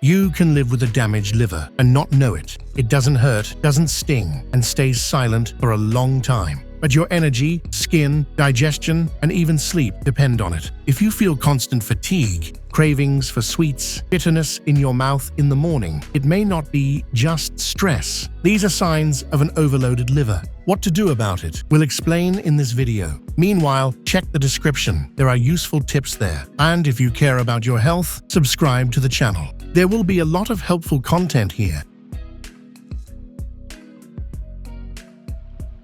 You can live with a damaged liver and not know it. It doesn't hurt, doesn't sting, and stays silent for a long time. But your energy, skin, digestion, and even sleep depend on it. If you feel constant fatigue, cravings for sweets, bitterness in your mouth in the morning, it may not be just stress. These are signs of an overloaded liver. What to do about it? We'll explain in this video. Meanwhile, check the description. There are useful tips there. And if you care about your health, subscribe to the channel. There will be a lot of helpful content here.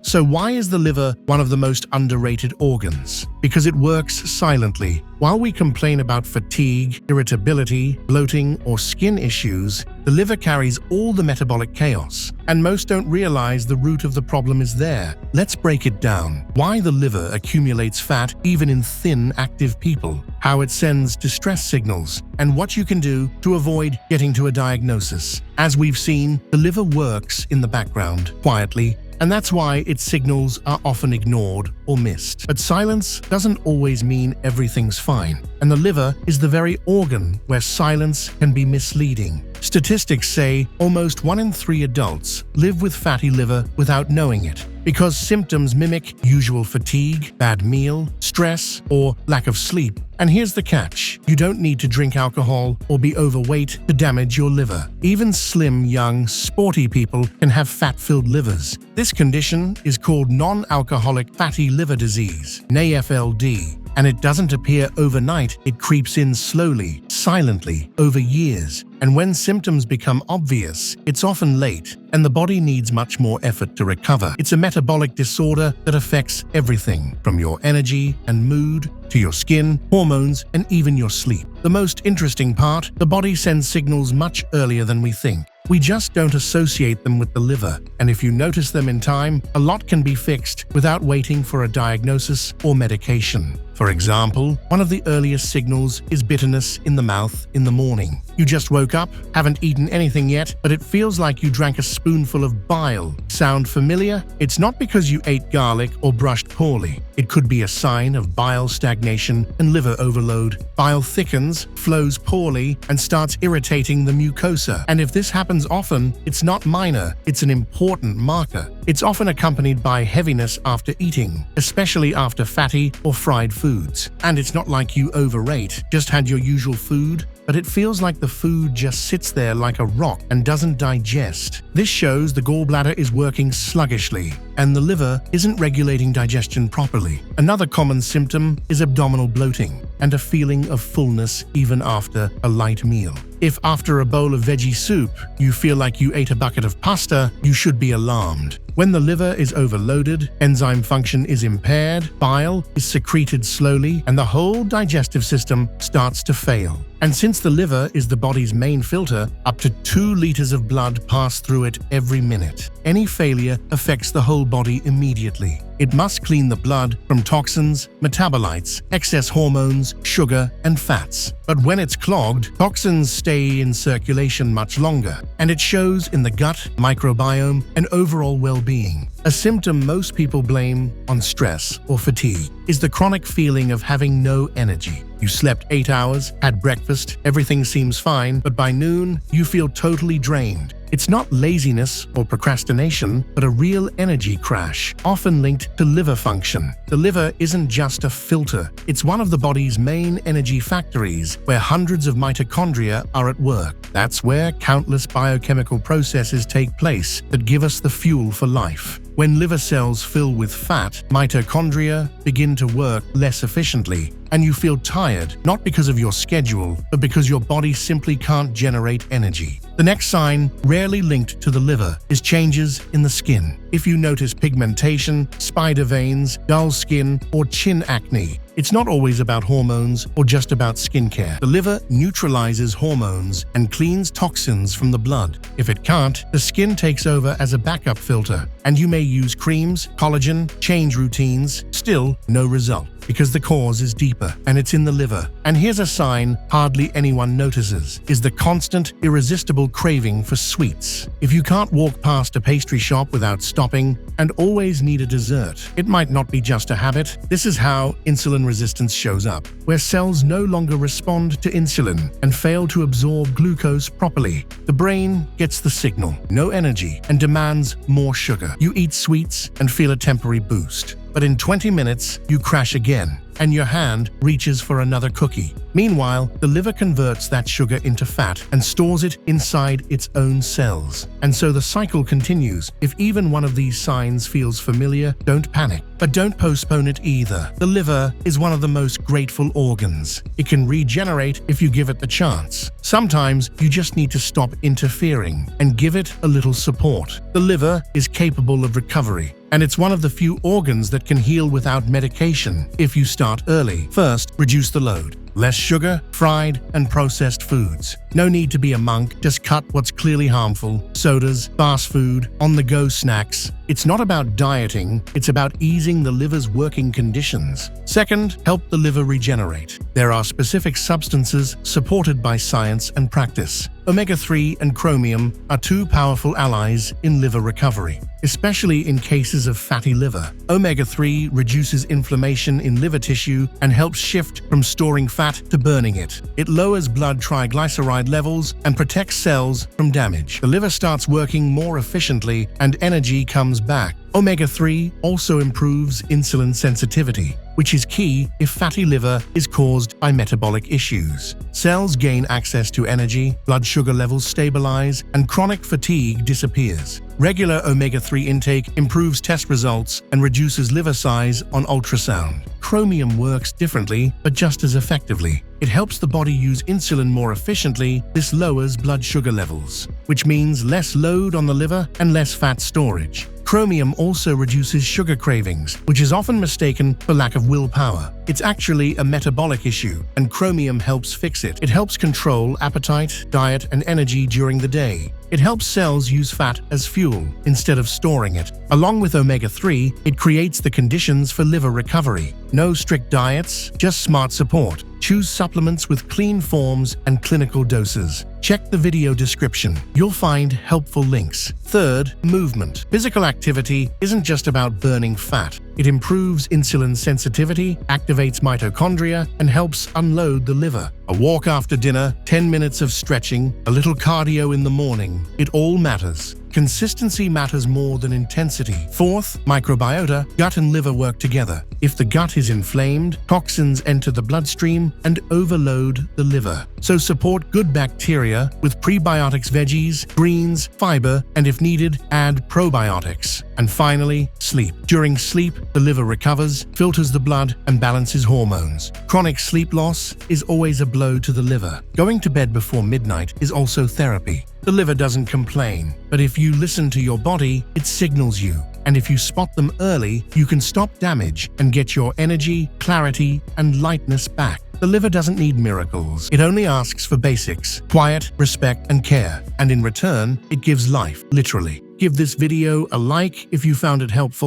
So why is the liver one of the most underrated organs? Because it works silently. While we complain about fatigue, irritability, bloating, or skin issues, the liver carries all the metabolic chaos, and most don't realize the root of the problem is there. Let's break it down. Why the liver accumulates fat even in thin, active people, how it sends distress signals, and what you can do to avoid getting to a diagnosis. As we've seen, the liver works in the background, quietly, and that's why its signals are often ignored or missed. But silence doesn't always mean everything's fine, and the liver is the very organ where silence can be misleading. Statistics say almost 1 in 3 adults live with fatty liver without knowing it, because symptoms mimic usual fatigue, bad meal, stress, or lack of sleep. And here's the catch: you don't need to drink alcohol or be overweight to damage your liver. Even slim, young, sporty people can have fat-filled livers. This condition is called non-alcoholic fatty liver disease, NAFLD. And it doesn't appear overnight, it creeps in slowly, silently, over years. And when symptoms become obvious, it's often late, and the body needs much more effort to recover. It's a metabolic disorder that affects everything, from your energy and mood to your skin, hormones, and even your sleep. The most interesting part, the body sends signals much earlier than we think. We just don't associate them with the liver, and if you notice them in time, a lot can be fixed without waiting for a diagnosis or medication. For example, one of the earliest signals is bitterness in the mouth in the morning. You just woke up, haven't eaten anything yet, but it feels like you drank a spoonful of bile. Sound familiar? It's not because you ate garlic or brushed poorly. It could be a sign of bile stagnation and liver overload. Bile thickens, flows poorly, and starts irritating the mucosa. And if this happens often, it's not minor, it's an important marker. It's often accompanied by heaviness after eating, especially after fatty or fried foods. And it's not like you overate, just had your usual food, but it feels like the food just sits there like a rock and doesn't digest. This shows the gallbladder is working sluggishly, and the liver isn't regulating digestion properly. Another common symptom is abdominal bloating and a feeling of fullness even after a light meal. If after a bowl of veggie soup you feel like you ate a bucket of pasta, you should be alarmed. When the liver is overloaded, enzyme function is impaired, bile is secreted slowly, and the whole digestive system starts to fail. And since the liver is the body's main filter, up to 2 liters of blood pass through it every minute. Any failure affects the whole body immediately. It must clean the blood from toxins, metabolites, excess hormones, sugar, and fats. But when it's clogged, toxins stay in circulation much longer, and it shows in the gut, microbiome, and overall well-being. A symptom most people blame on stress or fatigue is the chronic feeling of having no energy. You slept 8 hours, had breakfast, everything seems fine, but by noon, you feel totally drained. It's not laziness or procrastination, but a real energy crash, often linked to liver function. The liver isn't just a filter, it's one of the body's main energy factories, where hundreds of mitochondria are at work. That's where countless biochemical processes take place that give us the fuel for life. When liver cells fill with fat, mitochondria begin to work less efficiently, and you feel tired, not because of your schedule, but because your body simply can't generate energy. The next sign, rarely linked to the liver, is changes in the skin. If you notice pigmentation, spider veins, dull skin, or chin acne, it's not always about hormones or just about skincare. The liver neutralizes hormones and cleans toxins from the blood. If it can't, the skin takes over as a backup filter, and you may use creams, collagen, change routines, still no result. because the cause is deeper, and it's in the liver. And here's a sign hardly anyone notices, is the constant, irresistible craving for sweets. If you can't walk past a pastry shop without stopping and always need a dessert, it might not be just a habit. This is how insulin resistance shows up, where cells no longer respond to insulin and fail to absorb glucose properly. The brain gets the signal, no energy, and demands more sugar. You eat sweets and feel a temporary boost, but in 20 minutes, you crash again, and your hand reaches for another cookie. Meanwhile, the liver converts that sugar into fat and stores it inside its own cells. And so the cycle continues. If even one of these signs feels familiar, don't panic. But don't postpone it either. The liver is one of the most grateful organs. It can regenerate if you give it the chance. Sometimes you just need to stop interfering and give it a little support. The liver is capable of recovery, and it's one of the few organs that can heal without medication if you start early. First, reduce the load. Less sugar, fried, and processed foods. No need to be a monk, just cut what's clearly harmful. Sodas, fast food, on-the-go snacks. It's not about dieting, it's about easing the liver's working conditions. Second, help the liver regenerate. There are specific substances supported by science and practice. Omega-3 and chromium are two powerful allies in liver recovery, especially in cases of fatty liver. Omega-3 reduces inflammation in liver tissue and helps shift from storing fat to burning it. It lowers blood triglyceride levels and protects cells from damage. The liver starts working more efficiently and energy comes back. Omega-3 also improves insulin sensitivity, which is key if fatty liver is caused by metabolic issues. Cells gain access to energy, blood sugar levels stabilize, and chronic fatigue disappears. Regular omega-3 intake improves test results and reduces liver size on ultrasound. Chromium works differently, but just as effectively. It helps the body use insulin more efficiently. This lowers blood sugar levels, which means less load on the liver and less fat storage. Chromium also reduces sugar cravings, which is often mistaken for lack of willpower. It's actually a metabolic issue, and chromium helps fix it. It helps control appetite, diet, and energy during the day. It helps cells use fat as fuel instead of storing it. Along with omega-3, it creates the conditions for liver recovery. No strict diets, just smart support. Choose supplements with clean forms and clinical doses. Check the video description. You'll find helpful links. Third, movement. Physical activity isn't just about burning fat. It improves insulin sensitivity, activates mitochondria, and helps unload the liver. A walk after dinner, 10 minutes of stretching, a little cardio in the morning. It all matters. Consistency matters more than intensity. Fourth, microbiota. Gut and liver work together. If the gut is inflamed, toxins enter the bloodstream and overload the liver. So support good bacteria with prebiotics, veggies, greens, fiber, and if needed, add probiotics. And finally, sleep. During sleep, the liver recovers, filters the blood, and balances hormones. Chronic sleep loss is always a blow to the liver. Going to bed before midnight is also therapy. The liver doesn't complain, but if you listen to your body, it signals you. And if you spot them early, you can stop damage and get your energy, clarity, and lightness back. The liver doesn't need miracles. It only asks for basics: quiet, respect, and care. And in return, it gives life, literally. Give this video a like if you found it helpful.